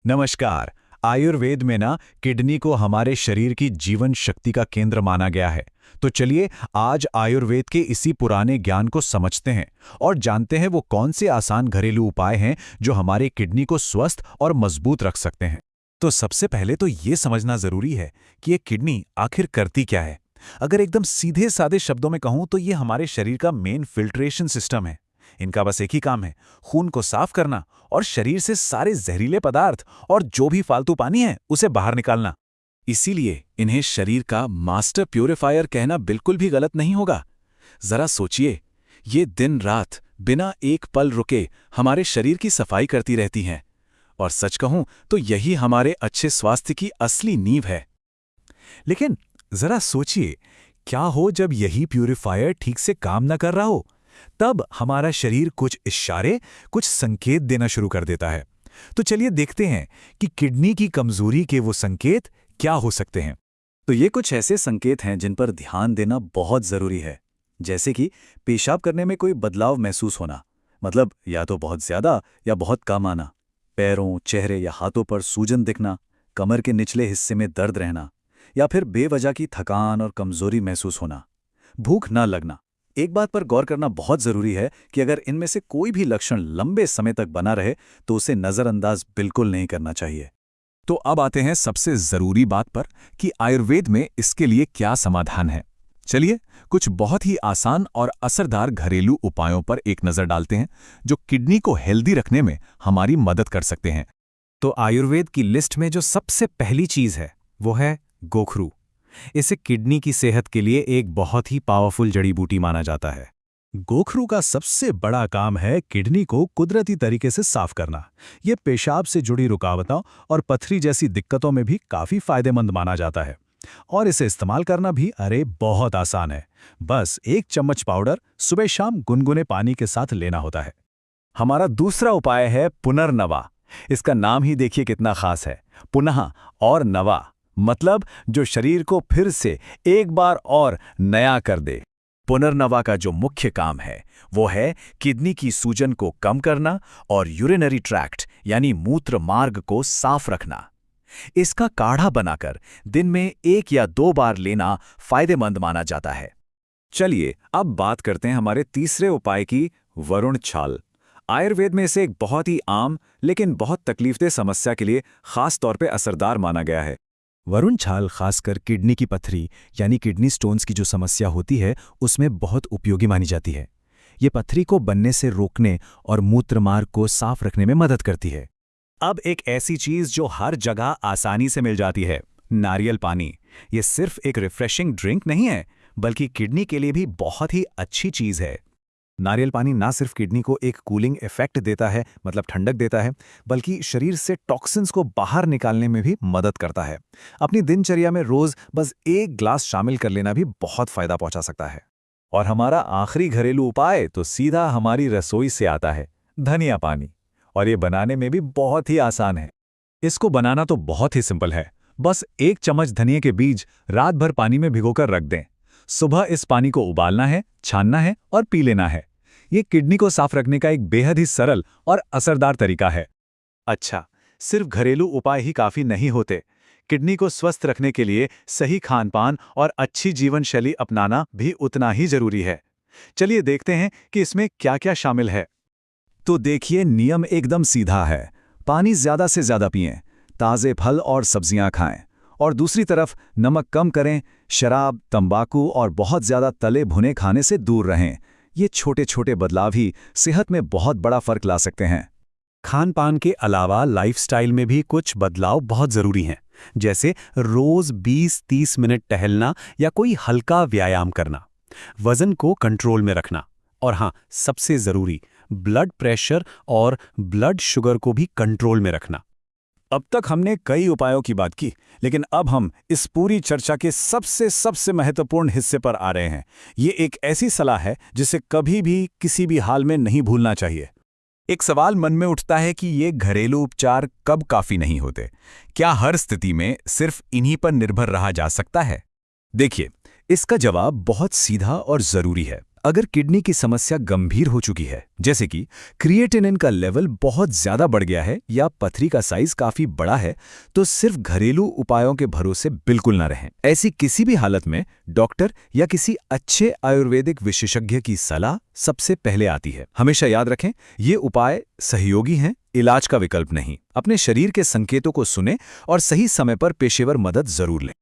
नमस्कार। आयुर्वेद में ना किडनी को हमारे शरीर की जीवन शक्ति का केंद्र माना गया है। तो चलिए आज आयुर्वेद के इसी पुराने ज्ञान को समझते हैं और जानते हैं वो कौन से आसान घरेलू उपाय हैं जो हमारे किडनी को स्वस्थ और मजबूत रख सकते हैं। तो सबसे पहले तो ये समझना जरूरी है कि ये किडनी आखिर करती क्या है। अगर एकदम सीधे सादे शब्दों में कहूं तो ये हमारे शरीर का मेन फिल्ट्रेशन सिस्टम है। इनका बस एक ही काम है, खून को साफ करना और शरीर से सारे जहरीले पदार्थ और जो भी फालतू पानी है उसे बाहर निकालना। इसीलिए इन्हें शरीर का मास्टर प्यूरिफायर कहना बिल्कुल भी गलत नहीं होगा। जरा सोचिए, ये दिन रात बिना एक पल रुके हमारे शरीर की सफाई करती रहती हैं। और सच कहूं तो यही हमारे अच्छे स्वास्थ्य की असली नींव है। लेकिन जरा सोचिए, क्या हो जब यही प्यूरिफायर ठीक से काम न कर रहा हो? तब हमारा शरीर कुछ इशारे, कुछ संकेत देना शुरू कर देता है। तो चलिए देखते हैं कि किडनी की कमजोरी के वो संकेत क्या हो सकते हैं। तो ये कुछ ऐसे संकेत हैं जिन पर ध्यान देना बहुत जरूरी है। जैसे कि पेशाब करने में कोई बदलाव महसूस होना, मतलब या तो बहुत ज्यादा या बहुत कम आना। पैरों, चेहरे या हाथों पर सूजन दिखना, कमर के निचले हिस्से में दर्द रहना, या फिर बेवजह की थकान और कमजोरी महसूस होना। भूख न लगना। एक बात पर गौर करना बहुत जरूरी है कि अगर इनमें से कोई भी लक्षण लंबे समय तक बना रहे तो उसे नजरअंदाज बिल्कुल नहीं करना चाहिए। तो अब आते हैं सबसे जरूरी बात पर कि आयुर्वेद में इसके लिए क्या समाधान है। चलिए कुछ बहुत ही आसान और असरदार घरेलू उपायों पर एक नजर डालते हैं जो किडनी को हेल्दी रखने में हमारी मदद कर सकते हैं। तो आयुर्वेद की लिस्ट में जो सबसे पहली चीज है वो है गोखरू। इसे किडनी की सेहत के लिए एक बहुत ही पावरफुल जड़ी बूटी माना जाता है। गोखरू का सबसे बड़ा काम है किडनी को कुदरती तरीके से साफ करना। ये पेशाब से जुड़ी रुकावटों और पथरी जैसी दिक्कतों में भी काफी फायदेमंद माना जाता है। और इसे इस्तेमाल करना भी बहुत आसान है। बस 1 चम्मच पाउडर सुबह शाम गुनगुने पानी के साथ लेना होता है। हमारा दूसरा उपाय है पुनर्नवा। इसका नाम ही देखिए कितना खास है, पुनः और नवा, मतलब जो शरीर को फिर से एक बार और नया कर दे। पुनर्नवा का जो मुख्य काम है वो है किडनी की सूजन को कम करना और यूरिनरी ट्रैक्ट यानी मूत्र मार्ग को साफ रखना। इसका काढ़ा बनाकर दिन में 1 या 2 बार लेना फायदेमंद माना जाता है। चलिए अब बात करते हैं हमारे तीसरे उपाय की, वरुण छाल। आयुर्वेद में इसे एक बहुत ही आम लेकिन बहुत तकलीफदेह समस्या के लिए खास तौर पे असरदार माना गया है। वरुण छाल खासकर किडनी की पथरी यानी किडनी स्टोन्स की जो समस्या होती है उसमें बहुत उपयोगी मानी जाती है। ये पथरी को बनने से रोकने और मूत्र मार्ग को साफ रखने में मदद करती है। अब एक ऐसी चीज जो हर जगह आसानी से मिल जाती है, नारियल पानी। ये सिर्फ एक रिफ्रेशिंग ड्रिंक नहीं है बल्कि किडनी के लिए भी बहुत ही अच्छी चीज है। नारियल पानी ना सिर्फ किडनी को एक कूलिंग इफेक्ट देता है, मतलब ठंडक देता है, बल्कि शरीर से टॉक्सिन्स को बाहर निकालने में भी मदद करता है। अपनी दिनचर्या में रोज बस 1 ग्लास शामिल कर लेना भी बहुत फायदा पहुंचा सकता है। और हमारा आखिरी घरेलू उपाय तो सीधा हमारी रसोई से आता है, धनिया पानी। और ये बनाने में भी बहुत ही आसान है। इसको बनाना तो बहुत ही सिंपल है। बस 1 चम्मच धनिया के बीज रात भर पानी में भिगोकर रख दें। सुबह इस पानी को उबालना है, छानना है और पी लेना है। ये किडनी को साफ रखने का एक बेहद ही सरल और असरदार तरीका है। अच्छा, सिर्फ घरेलू उपाय ही काफी नहीं होते। किडनी को स्वस्थ रखने के लिए सही खानपान और अच्छी जीवन शैली अपनाना भी उतना ही जरूरी है। चलिए देखते हैं कि इसमें क्या-क्या शामिल है। तो देखिए, नियम एकदम सीधा है। पानी ज्यादा से ज्यादा पिएं, ताजे फल और सब्जियां खाएं, और दूसरी तरफ नमक कम करें, शराब, तंबाकू और बहुत ज्यादा तले भुने खाने से दूर रहें। ये छोटे छोटे बदलाव ही सेहत में बहुत बड़ा फर्क ला सकते हैं। खान पान के अलावा लाइफस्टाइल में भी कुछ बदलाव बहुत जरूरी हैं, जैसे रोज 20-30 मिनट टहलना या कोई हल्का व्यायाम करना, वजन को कंट्रोल में रखना, और हाँ, सबसे जरूरी ब्लड प्रेशर और ब्लड शुगर को भी कंट्रोल में रखना। अब तक हमने कई उपायों की बात की, लेकिन अब हम इस पूरी चर्चा के सबसे महत्वपूर्ण हिस्से पर आ रहे हैं। ये एक ऐसी सलाह है जिसे कभी भी किसी भी हाल में नहीं भूलना चाहिए। एक सवाल मन में उठता है कि ये घरेलू उपचार कब काफी नहीं होते? क्या हर स्थिति में सिर्फ इन्हीं पर निर्भर रहा जा सकता है? देखिए, इसका जवाब बहुत सीधा और जरूरी है। अगर किडनी की समस्या गंभीर हो चुकी है, जैसे कि क्रिएटिनिन का लेवल बहुत ज्यादा बढ़ गया है या पथरी का साइज काफी बड़ा है, तो सिर्फ घरेलू उपायों के भरोसे बिल्कुल न रहें। ऐसी किसी भी हालत में डॉक्टर या किसी अच्छे आयुर्वेदिक विशेषज्ञ की सलाह सबसे पहले आती है। हमेशा याद रखें, ये उपाय सहयोगी हैं, इलाज का विकल्प नहीं। अपने शरीर के संकेतों को सुनें और सही समय पर पेशेवर मदद जरूर लें।